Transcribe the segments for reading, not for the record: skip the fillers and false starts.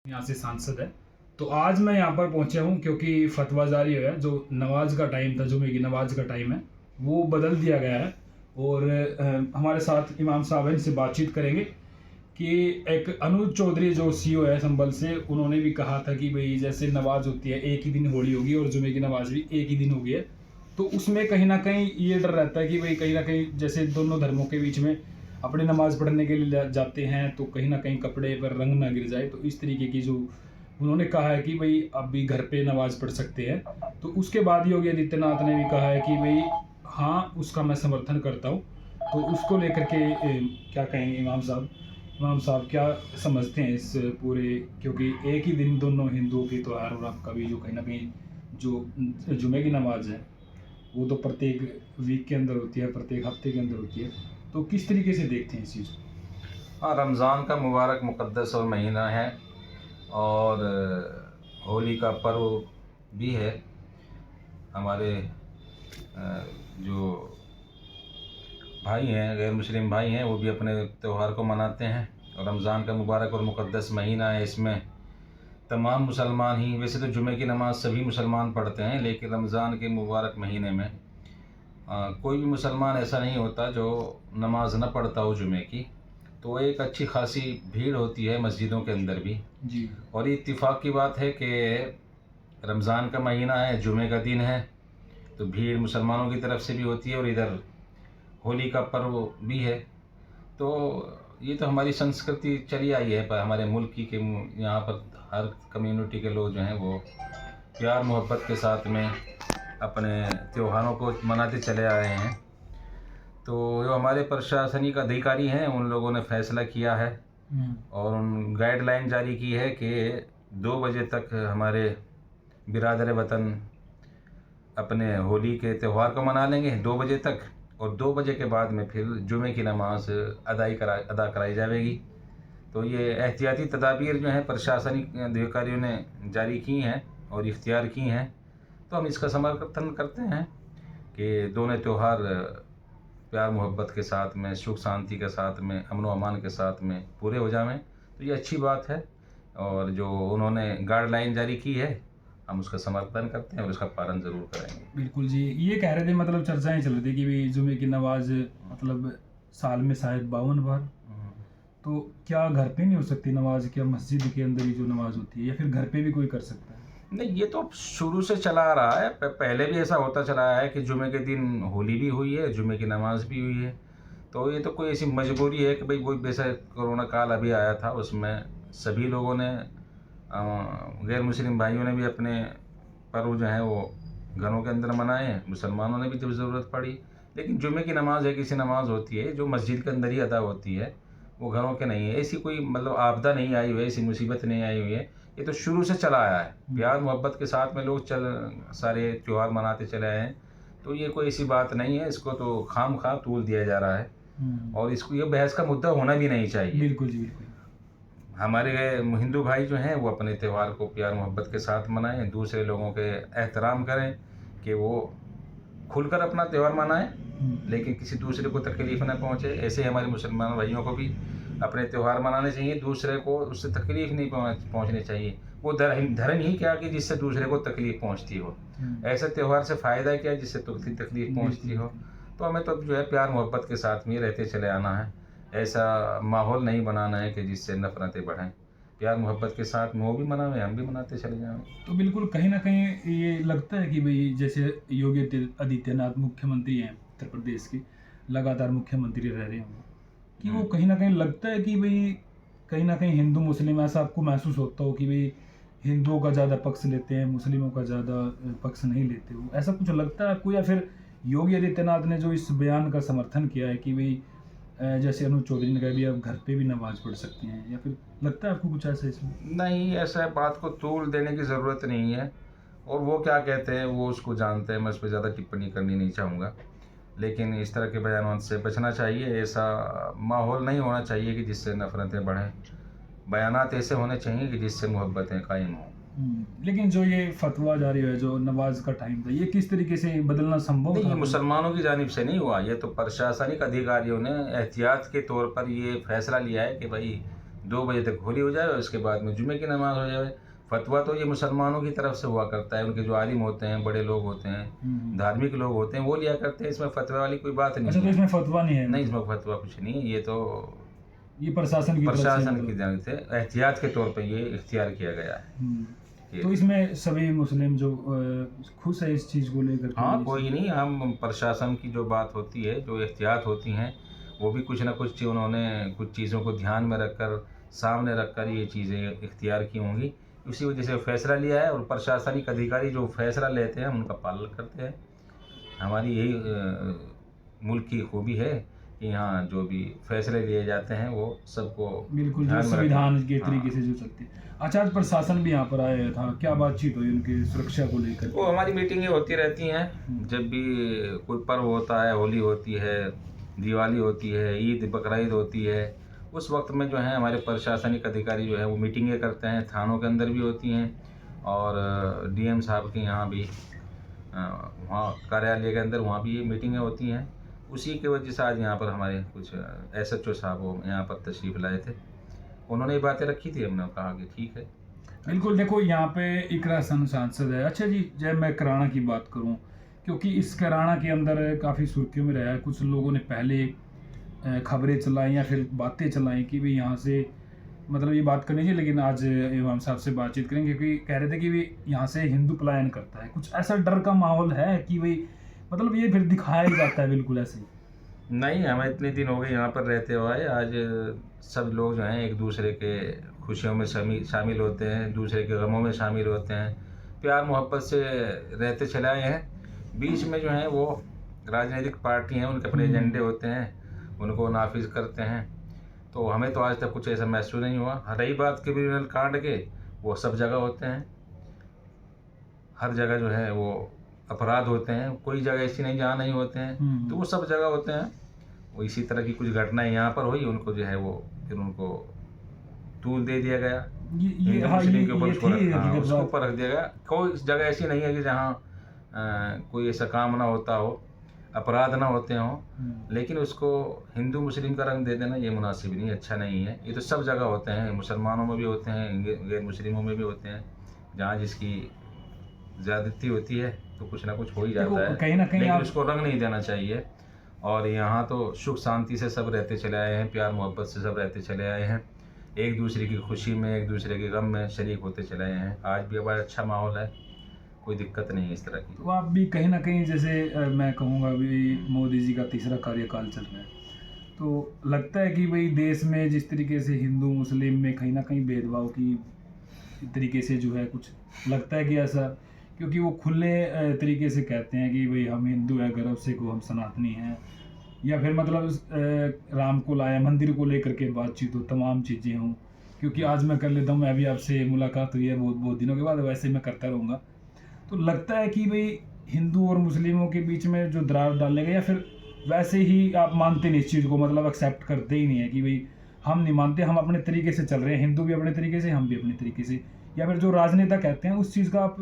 यहाँ से सांसद है। तो आज मैं यहाँ पर पहुँचा हूँ क्योंकि फतवा जारी है, जो नमाज का टाइम था, जुमे की नमाज का टाइम है, वो बदल दिया गया है। और हमारे साथ इमाम साहब हैं, इनसे बातचीत करेंगे कि एक अनुज चौधरी जो सीईओ है संभल से, उन्होंने भी कहा था कि भाई जैसे नमाज होती है एक ही दिन होली होगी और जुमे की नमाज भी एक ही दिन होगी है, तो उसमें कहीं ना कहीं ये डर रहता है कि भाई कहीं ना कहीं जैसे दोनों धर्मों के बीच में अपनी नमाज पढ़ने के लिए जाते हैं तो कहीं ना कहीं कपड़े पर रंग ना गिर जाए। तो इस तरीके की जो उन्होंने कहा है कि भाई अब भी घर पे नमाज पढ़ सकते हैं। तो उसके बाद योगी आदित्यनाथ ने भी कहा है कि भाई हाँ, उसका मैं समर्थन करता हूँ। तो उसको लेकर के क्या कहेंगे इमाम साहब? इमाम साहब क्या समझते हैं इस पूरे, क्योंकि एक ही दिन दोनों हिंदुओं के त्यौहार और आपका भी जो कहीं ना कहीं जो जुमे की नमाज है वो तो प्रत्येक वीक के अंदर होती है, प्रत्येक हफ्ते के अंदर होती है। तो किस तरीके से देखते हैं इस चीज़ को? हाँ, रमज़ान का मुबारक मुक़द्दस और महीना है और होली का पर्व भी है। हमारे जो भाई हैं, गैर मुस्लिम भाई हैं, वो भी अपने त्यौहार को मनाते हैं। और रमज़ान का मुबारक और मुक़द्दस महीना है, इसमें तमाम मुसलमान ही, वैसे तो जुमे की नमाज़ सभी मुसलमान पढ़ते हैं, लेकिन रमज़ान के मुबारक महीने में कोई भी मुसलमान ऐसा नहीं होता जो नमाज न पढ़ता हो जुमे की। तो एक अच्छी खासी भीड़ होती है मस्जिदों के अंदर भी। जी। और ये इत्तेफाक की बात है कि रमज़ान का महीना है, जुमे का दिन है, तो भीड़ मुसलमानों की तरफ से भी होती है और इधर होली का पर्व भी है। तो ये तो हमारी संस्कृति चली आई है, पर हमारे मुल्क की के यहाँ पर हर कम्युनिटी के लोग जो हैं वो प्यार मोहब्बत के साथ में अपने त्योहारों को मनाते चले आए हैं। तो जो हमारे प्रशासनिक अधिकारी हैं, उन लोगों ने फ़ैसला किया है और उन गाइडलाइन जारी की है कि 2 बजे तक हमारे बिरादर वतन अपने होली के त्यौहार को मना लेंगे 2 बजे तक, और 2 बजे के बाद में फिर जुमे की नमाज अदा कराई जाएगी। तो ये एहतियाती तदाबीर जो हैं प्रशासनिक अधिकारियों ने जारी की हैं और इख्तियार की हैं। तो हम इसका समर्थन करते हैं कि दोनों त्यौहार प्यार मोहब्बत के साथ में, सुख शांति के साथ में, अमन व अमान के साथ में पूरे हो जाएँ। तो ये अच्छी बात है और जो उन्होंने गाइडलाइन जारी की है, हम उसका समर्थन करते हैं और उसका पालन ज़रूर करेंगे। बिल्कुल जी, ये कह रहे थे, मतलब चर्चाएं चल रही थी कि भाई जुमे की नमाज मतलब साल में शायद 52 बार, तो क्या घर पे नहीं हो सकती नमाज? क्या मस्जिद के अंदर ही जो नमाज होती है, या फिर घर पे भी कोई कर सकता है? नहीं, ये तो शुरू से चला आ रहा है, पहले भी ऐसा होता चला आया है कि जुमे के दिन होली भी हुई है, जुमे की नमाज भी हुई है। तो ये तो कोई ऐसी मजबूरी है कि भाई वो जैसे कोरोना काल अभी आया था, उसमें सभी लोगों ने गैर मुस्लिम भाइयों ने भी अपने पर्व जो हैं वो घरों के अंदर मनाए, मुसलमानों ने भी जब ज़रूरत पड़ी। लेकिन जुमे की नमाज़ एक ऐसी नमाज़ होती है जो मस्जिद के अंदर ही अदा होती है, वो घरों के नहीं है। ऐसी कोई मतलब आपदा नहीं आई हुई है, ऐसी मुसीबत नहीं आई हुई है। ये तो शुरू से चला आया है, प्यार मोहब्बत के साथ में लोग सारे त्यौहार मनाते चले आए हैं। तो ये कोई ऐसी बात नहीं है, इसको तो खामखा तूल दिया जा रहा है और इसको ये बहस का मुद्दा होना भी नहीं चाहिए। बिल्कुल जी, बिल्कुल। हमारे हिंदू भाई जो हैं वो अपने त्यौहार को प्यार मोहब्बत के साथ मनाएं, दूसरे लोगों के एहतराम करें कि वो खुलकर अपना त्यौहार मनाएं, लेकिन किसी दूसरे को तकलीफ़ न पहुंचे। ऐसे हमारे मुसलमान भाइयों को भी अपने त्यौहार मनाने चाहिए, दूसरे को उससे तकलीफ़ नहीं पहुंचनी चाहिए। वो धर्म ही क्या कि जिससे दूसरे को तकलीफ़ पहुंचती हो। ऐसे त्यौहार से फ़ायदा क्या जिससे तकलीफ़ पहुंचती हो। तो हमें तो जो है प्यार मोहब्बत के साथ में रहते चले आना है। ऐसा माहौल नहीं बनाना है कि जिससे नफ़रतें बढ़ें। प्यार मोहब्बत के साथ वो भी मनाएं, हम भी मनाते चले जाएं। तो बिल्कुल कहीं ना कहीं ये लगता है कि भाई जैसे योगी आदित्यनाथ मुख्यमंत्री हैं उत्तर प्रदेश के, लगातार मुख्यमंत्री रह रहे हैं वो, कि वो कहीं ना कहीं लगता है कि भाई कहीं ना कहीं हिंदू मुस्लिम, ऐसा आपको महसूस होता हो कि भाई हिंदुओं का ज़्यादा पक्ष लेते हैं, मुस्लिमों का ज़्यादा पक्ष नहीं लेते हो, ऐसा कुछ लगता है आपको? या फिर योगी आदित्यनाथ ने जो इस बयान का समर्थन किया है कि भाई जैसे अनुज चौधरी ने कहा भी आप घर पे भी नमाज पढ़ सकते हैं, या फिर लगता है आपको कुछ ऐसा इसमें? नहीं, ऐसा बात को तूल देने की ज़रूरत नहीं है और वो क्या कहते हैं वो उसको जानते हैं। मैं उस पर ज़्यादा टिप्पणी करनी नहीं चाहूँगा, लेकिन इस तरह के बयानों से बचना चाहिए। ऐसा माहौल नहीं होना चाहिए कि जिससे नफ़रतें बढ़ें। बयानात ऐसे होने चाहिए कि जिससे मोहब्बतें कायम हों। लेकिन जो ये फतवा जारी है, जो नमाज का टाइम था, ये किस तरीके से बदलना संभव नहीं, था? ये मुसलमानों की जानिब से नहीं हुआ, ये तो प्रशासनिक अधिकारियों ने एहतियात के तौर पर ये फैसला लिया है कि भाई 2 बजे तक होली हो जाए और इसके बाद में जुमे की नमाज़ हो जाए। फतवा तो ये मुसलमानों की तरफ से हुआ करता है, उनके जो आलिम होते हैं, बड़े लोग होते हैं, धार्मिक लोग होते हैं, वो लिया करते हैं। इसमें फतवा वाली कोई बात नहीं अच्छा, तो है। इसमें फतवा नहीं है नहीं, मतलब? इसमें फतवा कुछ नहीं है, ये तो ये प्रशासन की तरफ से प्रशासन की मतलब? जानब से एहतियात के तौर पे ये इख्तियार किया गया है। ये तो इसमें सभी मुस्लिम जो खुश है इस चीज़ को लेकर के? हाँ, कोई नहीं, हम प्रशासन की जो बात होती है, जो एहतियात होती हैं, वो भी कुछ ना कुछ उन्होंने कुछ चीज़ों को ध्यान में रखकर, सामने रखकर ये चीज़ें इख्तियार की होंगी। इसी वजह से फैसला लिया है और प्रशासनिक अधिकारी जो फैसला लेते हैं, हम उनका पालन करते हैं। हमारी यही मुल्क की खूबी है कि यहाँ जो भी फैसले लिए जाते हैं, वो सबको बिल्कुल, जो ध्यान में संविधान रखते के हैं। तरीके से जो चलती है। अच्छा, आज प्रशासन भी यहाँ पर आया था, क्या बातचीत हुई उनकी सुरक्षा को लेकर? वो हमारी मीटिंगें होती रहती हैं, जब भी कोई पर्व होता है, होली होती है, दिवाली होती है, ईद बकरीद होती है, उस वक्त में जो है हमारे प्रशासनिक अधिकारी जो है वो मीटिंगें करते हैं। थानों के अंदर भी होती हैं और डीएम साहब के यहाँ भी, वहाँ कार्यालय के अंदर वहाँ भी ये मीटिंगें होती हैं। उसी की वजह से आज यहाँ पर हमारे कुछ एसएचओ साहब वो यहाँ पर तशरीफ़ लाए थे, उन्होंने ये बातें रखी थी, हमने कहा कि ठीक है। बिल्कुल, देखो यहाँ पे इकरा हसन सांसद है। अच्छा जी, जब मैं कराड़ा की बात करूँ, क्योंकि इस कराड़ा के अंदर काफ़ी सुर्खियों में रहा है। कुछ लोगों ने पहले खबरें चलाई या फिर बातें चलाई कि भाई यहाँ से मतलब ये बात करनी चाहिए, लेकिन आज इमाम साहब से बातचीत करेंगे क्योंकि कह रहे थे कि भाई यहाँ से हिंदू पलायन करता है। कुछ ऐसा डर का माहौल है कि भाई मतलब ये फिर दिखाया ही जाता है बिल्कुल ऐसे ही? नहीं, हमें इतने दिन हो गए यहाँ पर रहते हुए। आज सब लोग जो हैं एक दूसरे के खुशियों में शामिल होते हैं, दूसरे के गमों में शामिल होते हैं, प्यार मोहब्बत से रहते चले आए हैं। बीच में जो है वो राजनीतिक पार्टी हैं, उनके अपने एजेंडे होते हैं, उनको नाफिज करते हैं। तो हमें तो आज तक कुछ ऐसा महसूस नहीं हुआ। रही बात क्रिमिनल कांड के, वो सब जगह होते हैं, हर जगह जो है वो अपराध होते हैं, कोई जगह ऐसी नहीं जहाँ नहीं होते हैं, तो वो सब जगह होते हैं। वो इसी तरह की कुछ घटनाएं यहाँ पर हुई, उनको जो है वो फिर उनको तूल दे दिया गया, ये हाँ, मुस्लिम के ऊपर ये उसको थी उसको हकीकत ऊपर रख दिया गया। कोई जगह ऐसी नहीं है कि जहाँ कोई ऐसा काम ना होता हो, अपराध ना होते हों, लेकिन उसको हिंदू मुस्लिम का रंग दे देना ये मुनासिब नहीं, अच्छा नहीं है। ये तो सब जगह होते हैं, मुसलमानों में भी होते हैं, गैर मुस्लिमों में भी होते हैं। जहाँ जिसकी ज़्यादती होती है तो कुछ ना कुछ हो ही जाता है, कहीं ना कहीं लेकिन उसको रंग नहीं देना चाहिए। और यहाँ तो सुख शांति से सब रहते चले आए हैं, प्यार मोहब्बत से सब रहते चले आए हैं, एक दूसरे की खुशी में, एक दूसरे के गम में शरीक होते चले आए हैं। आज भी हमारा अच्छा माहौल है, कोई दिक्कत नहीं है इस तरह की। तो आप भी कहीं ना कहीं जैसे मैं कहूँगा अभी मोदी जी का तीसरा कार्यकाल चल रहा है, तो लगता है कि भाई देश में जिस तरीके से हिंदू मुस्लिम में कहीं ना कहीं भेदभाव की तरीके से जो है कुछ लगता है कि ऐसा, क्योंकि वो खुले तरीके से कहते हैं कि भाई हम हिंदू हैं, गर्व से को हम सनातनी हैं, या फिर मतलब राम को लाया, मंदिर को लेकर के बातचीत हो, तमाम चीज़ें हों। क्योंकि आज मैं कर लेता हूँ, मैं अभी आपसे मुलाकात हुई है बहुत बहुत दिनों के बाद, वैसे मैं करता रहूँगा। तो लगता है कि भाई हिंदू और मुस्लिमों के बीच में जो दरार डालने गए, या फिर वैसे ही आप मानते नहीं इस चीज़ को, मतलब एक्सेप्ट करते ही नहीं है कि भाई हम नहीं मानते, हम अपने तरीके से चल रहे हैं, हिंदू भी अपने तरीके से, हम भी अपने तरीके से, या फिर जो राजनेता कहते हैं उस चीज़ का आप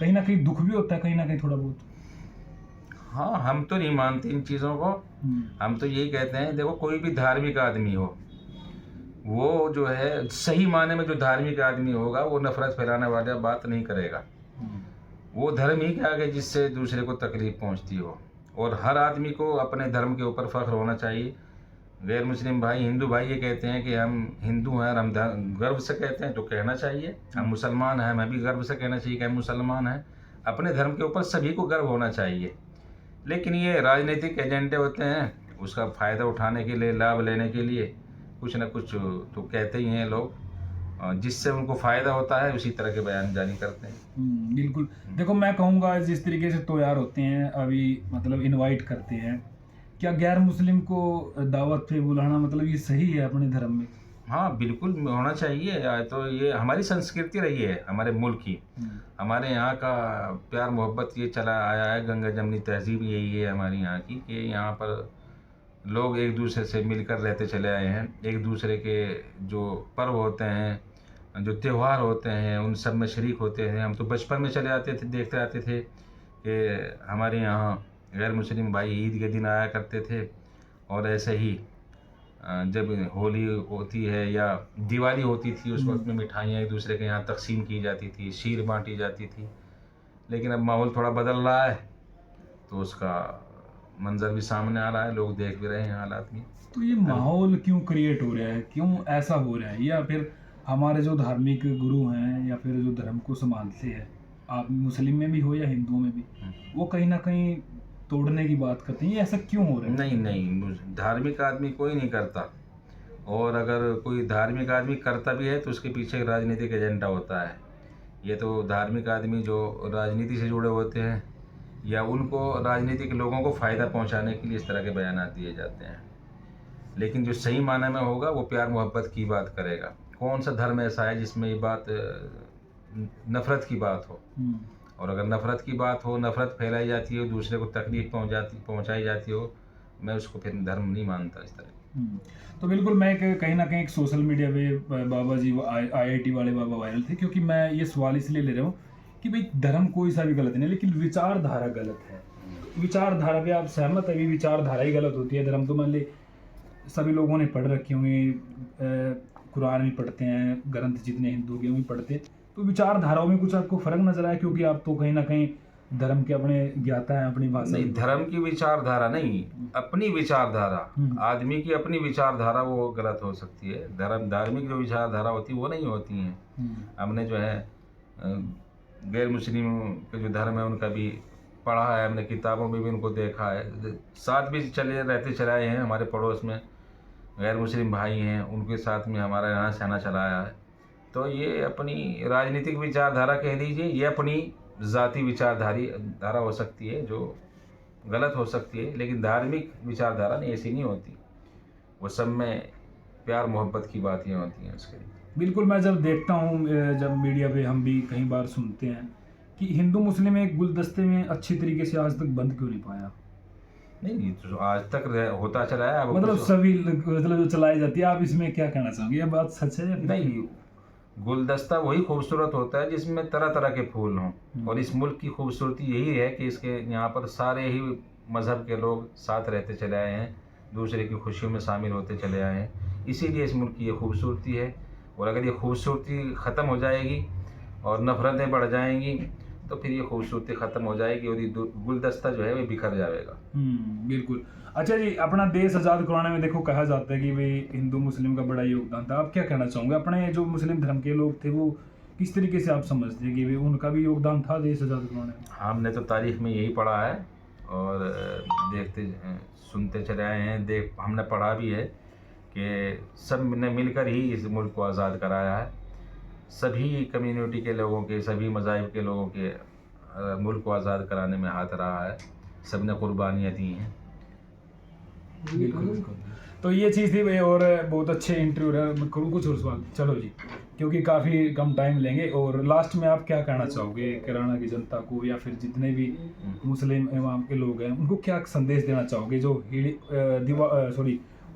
कहीं ना कहीं दुख भी होता है कहीं ना कहीं थोड़ा बहुत? हाँ, हम तो नहीं मानते इन चीज़ों को। हम तो यही कहते हैं, देखो कोई भी धार्मिक आदमी हो, वो जो है सही माने में जो धार्मिक आदमी होगा वो नफरत फैलाने वाला बात नहीं करेगा। वो धर्म ही क्या है जिससे दूसरे को तकलीफ पहुंचती हो, और हर आदमी को अपने धर्म के ऊपर फख्र होना चाहिए। गैर मुस्लिम भाई, हिंदू भाई ये कहते हैं कि हम हिंदू हैं, हम गर्व से कहते हैं, तो कहना चाहिए। हम मुसलमान हैं, हमें भी गर्व से कहना चाहिए कि हम मुसलमान हैं। अपने धर्म के ऊपर सभी को गर्व होना चाहिए। लेकिन ये राजनीतिक एजेंडे होते हैं, उसका फ़ायदा उठाने के लिए, लाभ लेने के लिए कुछ ना कुछ तो कहते ही हैं लोग, जिससे उनको फ़ायदा होता है उसी तरह के बयान जारी करते हैं। बिल्कुल, देखो मैं कहूँगा जिस तरीके से त्योहार होते हैं अभी, मतलब इनवाइट करते हैं, क्या गैर मुस्लिम को दावत पे बुलाना मतलब ये सही है अपने धर्म में? हाँ, बिल्कुल होना चाहिए। तो ये हमारी संस्कृति रही है, हमारे मुल्क की, हमारे यहाँ का प्यार मोहब्बत ये चला आया है। गंगा जमनी तहजीब यही है हमारी यहाँ की, कि यहाँ पर लोग एक दूसरे से मिलकर रहते चले आए हैं। एक दूसरे के जो पर्व होते हैं, जो त्यौहार होते हैं, उन सब में शरीक होते हैं। हम तो बचपन में चले आते थे, देखते आते थे कि हमारे यहाँ गैर मुस्लिम भाई ईद के दिन आया करते थे, और ऐसे ही जब होली होती है या दिवाली होती थी उस वक्त में मिठाइयाँ एक दूसरे के यहाँ तकसीम की जाती थी, शीर बांटी जाती थी। लेकिन अब माहौल थोड़ा बदल रहा है तो उसका मंजर भी सामने आ रहा है, लोग देख भी रहे हैं हालात भी। तो ये माहौल क्यों क्रिएट हो रहा है, क्यों ऐसा हो रहा है? या फिर हमारे जो धार्मिक गुरु हैं या फिर जो धर्म को संभालते हैं, आप मुस्लिम में भी हो या हिंदुओं में भी, वो कहीं ना कहीं तोड़ने की बात करते हैं? ये ऐसा क्यों हो रहा है? नहीं नहीं, धार्मिक आदमी कोई नहीं करता, और अगर कोई धार्मिक आदमी करता भी है तो उसके पीछे एक राजनीतिक एजेंडा होता है। ये तो धार्मिक आदमी जो राजनीति से जुड़े होते हैं या उनको राजनीतिक लोगों को फ़ायदा पहुंचाने के लिए इस तरह के बयानात दिए जाते हैं। लेकिन जो सही मायने में होगा वो प्यार मोहब्बत की बात करेगा। कौन सा धर्म ऐसा है जिसमें ये बात नफ़रत की बात हो? और अगर नफ़रत की बात हो, नफ़रत फैलाई जाती हो, दूसरे को तकलीफ़ पहुंचाई जाती हो, मैं उसको फिर धर्म नहीं मानता इस तरह। तो बिल्कुल, मैं कहीं ना कहीं एक सोशल मीडिया पे बाबा जी IIT वाले बाबा वायरल थे, क्योंकि मैं ये सवाल इसलिए ले रहा हूँ कि भाई धर्म कोई सा भी गलत नहीं, लेकिन विचारधारा गलत है। विचारधारा पे आप सहमत है? भी विचारधारा ही गलत होती है। धर्म तो मान ली सभी लोगों ने पढ़ रखी होंगी, कुरान भी पढ़ते हैं, ग्रंथ जितने हिंदू के भी पढ़ते हैं, तो विचारधाराओं में कुछ आपको फर्क नजर आया? क्योंकि आप तो कहीं ना कहीं धर्म के अपने ज्ञाता हैं, अपनी भाषा। नहीं, धर्म की विचारधारा नहीं, अपनी विचारधारा, आदमी की अपनी विचारधारा वो गलत हो सकती है। धार्मिक जो विचारधारा होती है वो नहीं होती है। हमने जो है गैर मुस्लिम के जो धर्म है उनका भी पढ़ा है, हमने किताबों में भी उनको देखा है, साथ भी चले आए हैं। हमारे पड़ोस में गैर मुस्लिम भाई हैं, उनके साथ में हमारा रहना सहना चलाया है। तो ये अपनी राजनीतिक विचारधारा कह लीजिए, ये अपनी ज़ाती विचारधारा हो सकती है जो गलत हो सकती है, लेकिन धार्मिक विचारधारा नहीं, ऐसी नहीं होती। वो सब में प्यार मोहब्बत की बातें होती हैं उसके लिए। बिल्कुल, मैं जब देखता हूँ, जब मीडिया पे हम भी कई बार सुनते हैं कि हिंदू मुस्लिम एक गुलदस्ते में अच्छी तरीके से आज तक बंद क्यों नहीं पाया? नहीं, तो आज तक होता चला है। मतलब सभी मतलब जो चलाई जाती है, आप इसमें क्या कहना चाहोगे? ये बात सच है या नहीं? गुलदस्ता वही खूबसूरत होता है जिसमें तरह तरह के फूल हों, और इस मुल्क की खूबसूरती यही है कि इसके यहाँ पर सारे ही मज़हब के लोग साथ रहते चले आए हैं, दूसरे की खुशियों में शामिल होते चले आए हैं। इसीलिए इस मुल्क की ये खूबसूरती है। और अगर ये खूबसूरती ख़त्म हो जाएगी और नफ़रतें बढ़ जाएंगी तो फिर ये खूबसूरती ख़त्म हो जाएगी और ये गुलदस्ता जो है वो बिखर जाएगा। बिल्कुल। अच्छा जी, अपना देश आज़ाद कराने में देखो कहा जाता है कि भाई हिंदू मुस्लिम का बड़ा योगदान था। आप क्या कहना चाहोगे? अपने जो मुस्लिम धर्म के लोग थे वो किस तरीके से आप समझते हैं कि भाई उनका भी योगदान था देश आज़ाद कराने में? हमने तो तारीख में यही पढ़ा है और देखते सुनते चले आए हैं, हमने पढ़ा भी है कि सब ने मिलकर ही इस मुल्क को आज़ाद कराया है। सभी कम्युनिटी के लोगों के, सभी मज़ाहिब के लोगों के मुल्क को आज़ाद कराने में हाथ रहा है, सब ने कुर्बानियाँ दी हैं। बिल्कुल। तो ये चीज़ थी भाई, और बहुत अच्छे इंटरव्यू रहा। मैं करूँ कुछ और सवाल? चलो जी, क्योंकि काफ़ी कम टाइम लेंगे। और लास्ट में आप क्या कहना चाहोगे किराना की जनता को या फिर जितने भी मुस्लिम इमाम के लोग हैं उनको क्या संदेश देना चाहोगे जो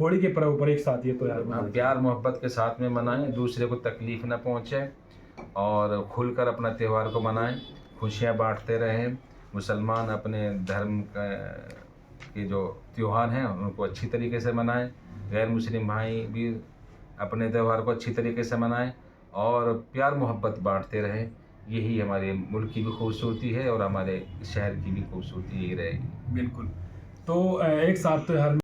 होली के पर्व पर एक साथ ये त्योहार प्यार मोहब्बत के साथ में मनाएं, दूसरे को तकलीफ़ न पहुँचे और खुलकर अपना त्यौहार को मनाएं, खुशियाँ बांटते रहें। मुसलमान अपने धर्म के जो त्यौहार हैं उनको अच्छी तरीके से मनाएं, गैर मुस्लिम भाई भी अपने त्यौहार को अच्छी तरीके से मनाएं और प्यार मोहब्बत बांटते रहें। यही हमारे मुल्क की भी खूबसूरती है और हमारे शहर की भी खूबसूरती यही रहेगी। बिल्कुल। तो एक साथ त्योहार